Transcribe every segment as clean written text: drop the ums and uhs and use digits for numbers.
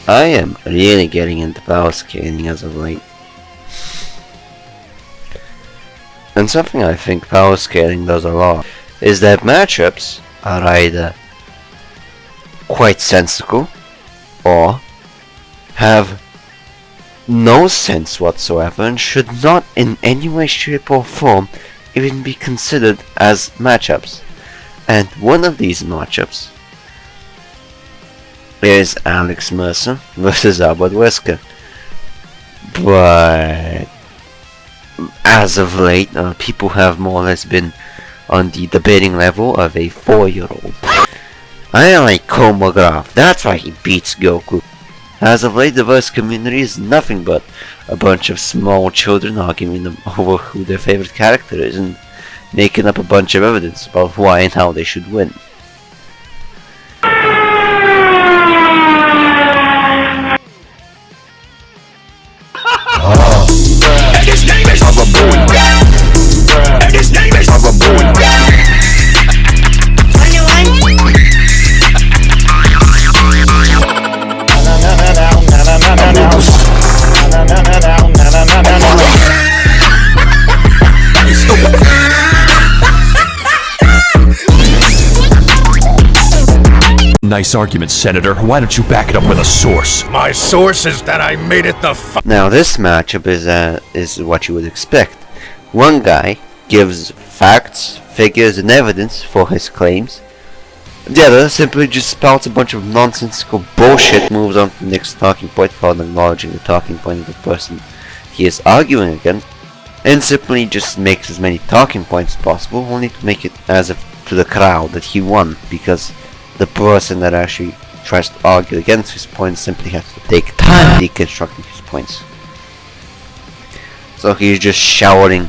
I am really getting into power scaling as of late. And something I think power scaling does a lot is that matchups are either quite sensical or have no sense whatsoever and should not in any way, shape or form even be considered as matchups. And one of these matchups is Alex Mercer versus Wesker. But as of late, people have more or less been on the debating level of a 4-year-old. I like Komograph, that's why he beats Goku. As of late, the verse community is nothing but a bunch of small children arguing over who their favorite character is and making up a bunch of evidence about why and how they should win. And his name is Bababooey. And his name is Bababooey. Nice argument, Senator. Why don't you back it up with a source? My source is that I made it the Now this matchup is what you would expect. One guy gives facts, figures and evidence for his claims. The other simply just spouts a bunch of nonsensical bullshit, moves on to the next talking point without acknowledging the talking point of the person he is arguing against, and simply just makes as many talking points as possible, only to make it as if to the crowd that he won, because the person that actually tries to argue against his points simply has to take time deconstructing his points. So he's just shouting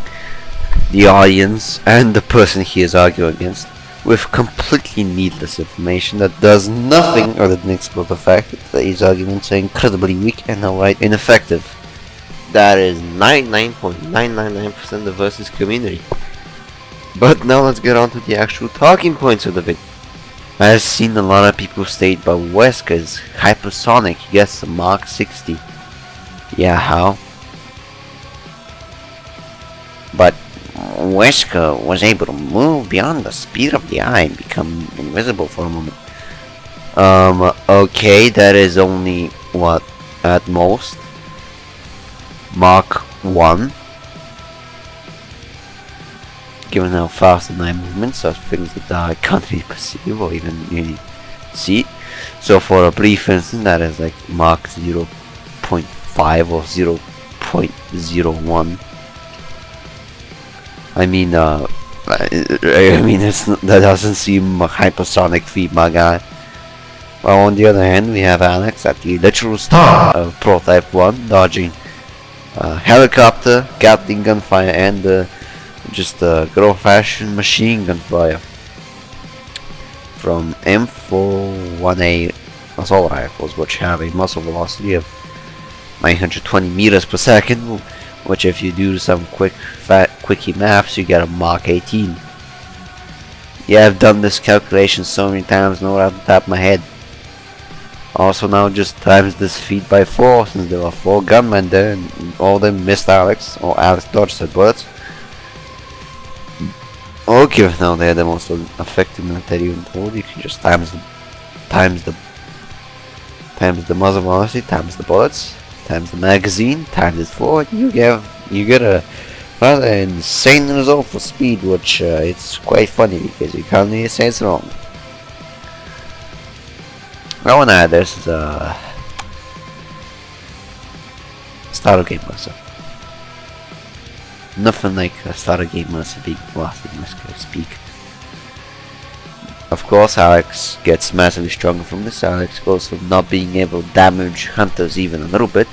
the audience and the person he is arguing against with completely needless information that does nothing other than expose the fact that his arguments are incredibly weak and outright ineffective. That is 99.999% of the versus community. But now let's get on to the actual talking points of the video. I have seen a lot of people state that Wesker is hypersonic, he gets to Mach 60. Yeah, how? But Wesker was able to move beyond the speed of the eye and become invisible for a moment. Okay, that is only, what, at most? Mach 1. Given how fast the eye movements are things that I can't really perceive or even really see. So for a brief instant that is like Mach 0.5 or 0.01. I mean that doesn't seem a hypersonic feat, my guy. Well, on the other hand, we have Alex at the literal start of Prototype 1, dodging helicopter, Gatling gunfire, and just a good old-fashioned machine gun fire from M4-1A assault rifles, which have a muzzle velocity of 920 meters per second, which if you do some quickie maths, you get a Mach 18. Yeah, I've done this calculation so many times, know it off the top of my head. Also now just times this feat by 4, since there were 4 gunmen there and all of them missed Alex, or Alex dodged the bullets. Okay, now they're the most effective military unit. You can just times the muzzle velocity, times the bullets, times the magazine, times it 4, and you get a rather insane result for speed, which it's quite funny because you can't really say it's wrong. Now on that, this is a starter game Mercer. Nothing like a starter game Mercer being fast in this case speak. Of course, Alex gets massively stronger from this. Alex goes from not being able to damage hunters even a little bit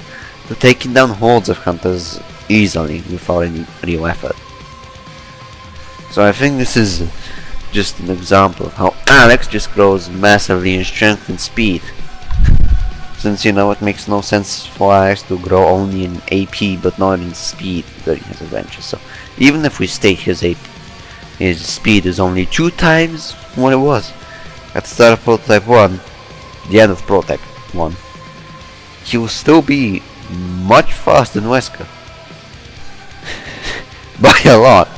to taking down hordes of hunters easily without any real effort. So I think this is just an example of how Alex just grows massively in strength and speed. Since you know it makes no sense for Alex to grow only in AP but not in speed during his adventures. So even if we state his speed is only 2 times what it was at the start of Prototype 1, the end of Prototype 1, he will still be much faster than Wesker. By a lot.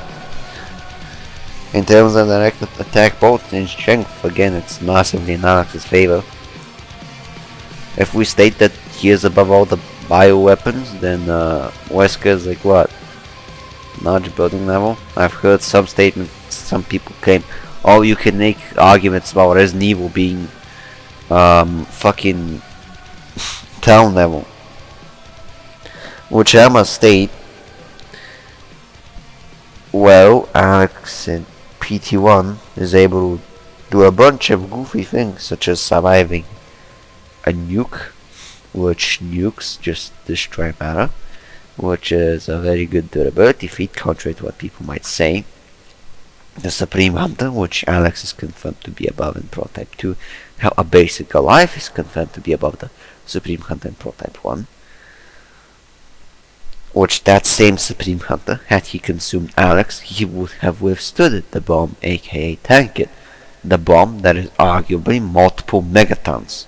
In terms of direct attack bolts and strength, again it's massively in Alex's favor. If we state that he is above all the bioweapons, then Wesker is like what? Large building level? I've heard some statements, some people claim, oh, you can make arguments about Resident Evil being fucking town level. Which I must state, well, Alex in PT1 is able to do a bunch of goofy things, such as surviving a nuke, which nukes just destroy matter, which is a very good durability feat, contrary to what people might say. The Supreme Hunter, which Alex is confirmed to be above in Prototype 2, how a basic alive is confirmed to be above the Supreme Hunter in Prototype 1. Which that same Supreme Hunter, had he consumed Alex, he would have withstood the bomb, aka Tank It. The bomb that is arguably multiple megatons.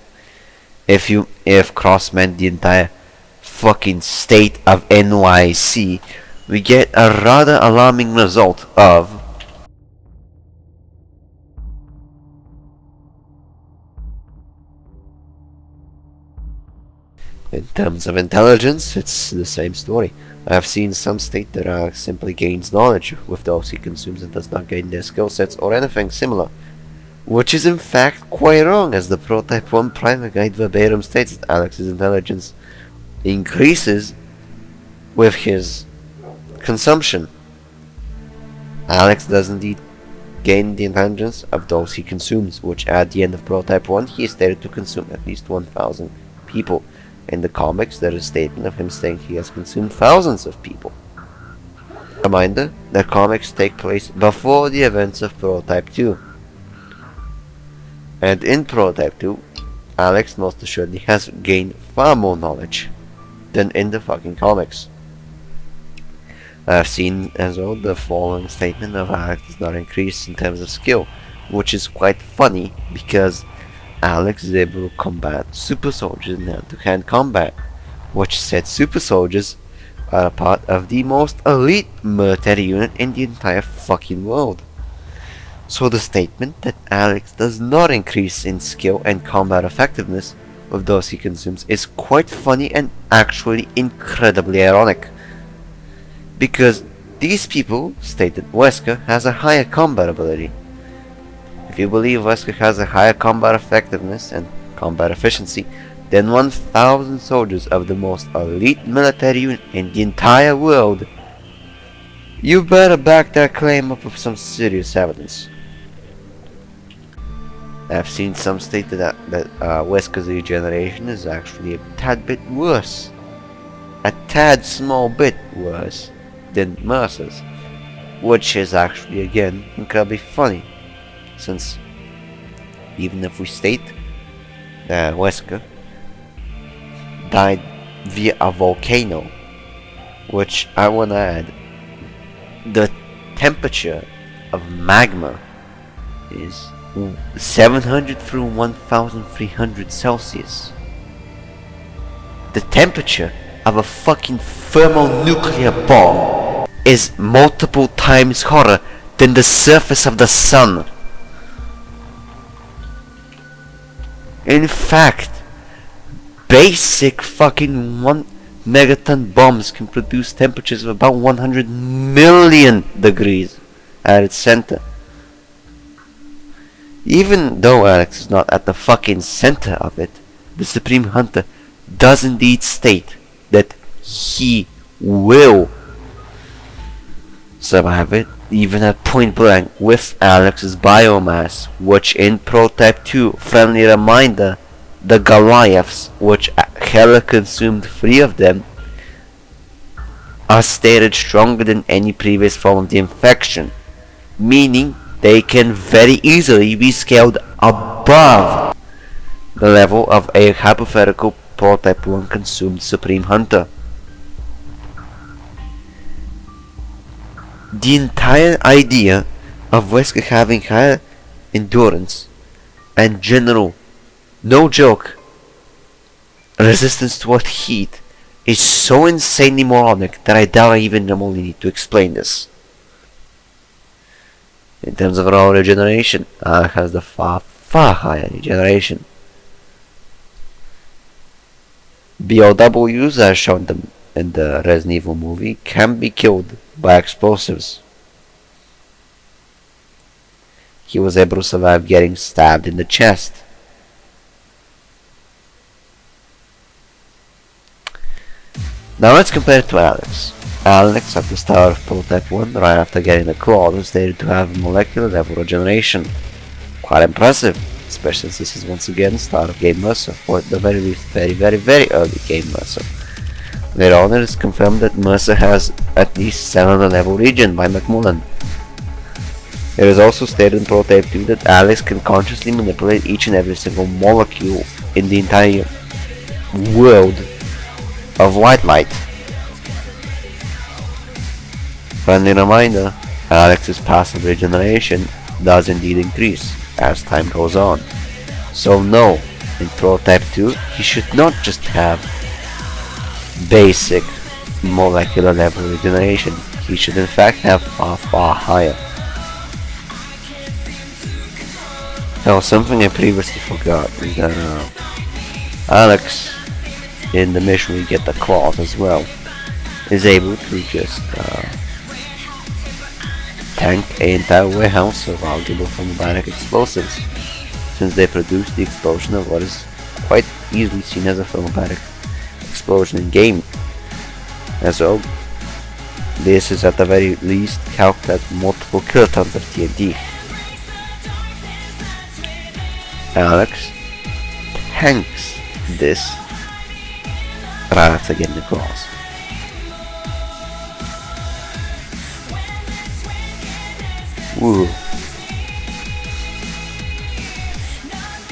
If Cross meant the entire fucking state of NYC, we get a rather alarming result of in terms of intelligence, it's the same story. I have seen some state that Alex simply gains knowledge with those he consumes and does not gain their skill sets or anything similar. Which is in fact quite wrong, as the Prototype 1 Primer Guide verbatim states that Alex's intelligence increases with his consumption. Alex does indeed gain the intelligence of those he consumes, which at the end of Prototype 1 he is stated to consume at least 1,000 people. In the comics, there is a statement of him saying he has consumed thousands of people. Reminder, the comics take place before the events of Prototype 2. And in Prototype 2, Alex most assuredly has gained far more knowledge than in the fucking comics. I've seen as well the following statement of Alex does not increase in terms of skill, which is quite funny because Alex is able to combat super soldiers in hand-to-hand combat, which said super soldiers are a part of the most elite military unit in the entire fucking world. So the statement that Alex does not increase in skill and combat effectiveness with those he consumes is quite funny and actually incredibly ironic. Because these people state that Wesker has a higher combat ability. If you believe Wesker has a higher combat effectiveness and combat efficiency than 1,000 soldiers of the most elite military unit in the entire world, you better back that claim up with some serious evidence. I've seen some state that Wesker's regeneration is actually a tad bit worse. A tad small bit worse than Mercer's, which is actually again incredibly funny, since even if we state that Wesker died via a volcano, which I wanna add, the temperature of magma is 700 through 1300 Celsius. The temperature of a fucking thermonuclear bomb is multiple times hotter than the surface of the sun. In fact, basic fucking 1 megaton bombs can produce temperatures of about 100 million degrees at its center. Even though Alex is not at the fucking center of it, the Supreme Hunter does indeed state that he will survive it, even at point blank, with Alex's biomass, which in Prototype 2, friendly reminder, the Goliaths, which Hela consumed 3 of them, are stated stronger than any previous form of the infection, meaning they can very easily be scaled above the level of a hypothetical Prototype 1 consumed Supreme Hunter. The entire idea of Wesker having higher endurance and general, no joke, resistance toward heat is so insanely moronic that I doubt I even remotely need to explain this. In terms of raw regeneration, Alex has the far higher regeneration. BOWs, as shown in the Resident Evil movie, can be killed by explosives. He was able to survive getting stabbed in the chest. Now let's compare it to Alex. Alex, at the start of Prototype 1, right after getting the claw, was stated to have molecular level regeneration. Quite impressive, especially since this is once again the start of Game Mercer, or at the very least very early Game Mercer. Later on it is confirmed that Mercer has at least 700 level regen by McMullen. It is also stated in Prototype 2 that Alex can consciously manipulate each and every single molecule in the entire world of white light. Friendly reminder, Alex's passive regeneration does indeed increase as time goes on. So no, in Prototype 2 he should not just have basic molecular level regeneration, he should in fact have far higher. Now something I previously forgot is that Alex, in the mission we get the claws as well, is able to just tank an entire warehouse of arguable thermobaric explosives, since they produce the explosion of what is quite easily seen as a thermobaric explosion in game. And so this is at the very least calculated at multiple kilotons of TNT. Alex tanks this right after getting the claws. Woo.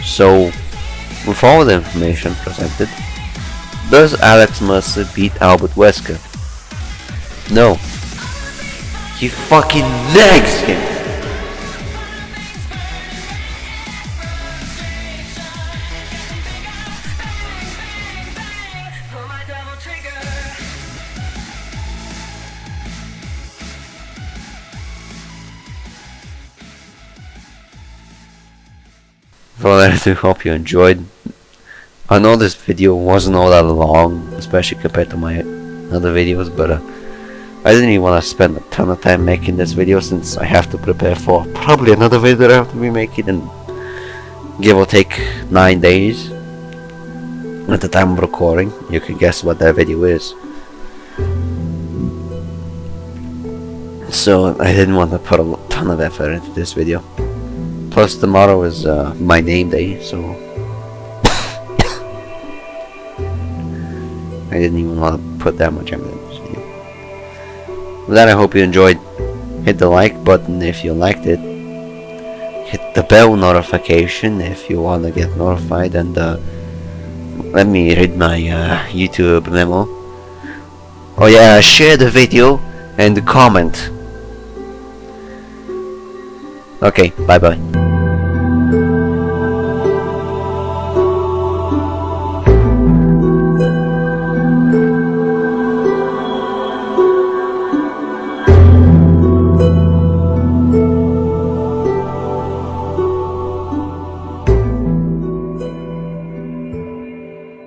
So, with all the information presented, does Alex Mercer beat Albert Wesker? No. He fucking legs him! Well, I do hope you enjoyed. I know this video wasn't all that long, especially compared to my other videos, but I didn't even want to spend a ton of time making this video, since I have to prepare for probably another video that I have to be making in give or take 9 days. At the time of recording, you can guess what that video is. So I didn't want to put a ton of effort into this video. Plus tomorrow is my name day, so I didn't even want to put that much effort into this video. With that, I hope you enjoyed. Hit the like button if you liked it. Hit the bell notification if you want to get notified, and let me read my YouTube memo. Oh yeah, share the video and comment. Okay, bye bye.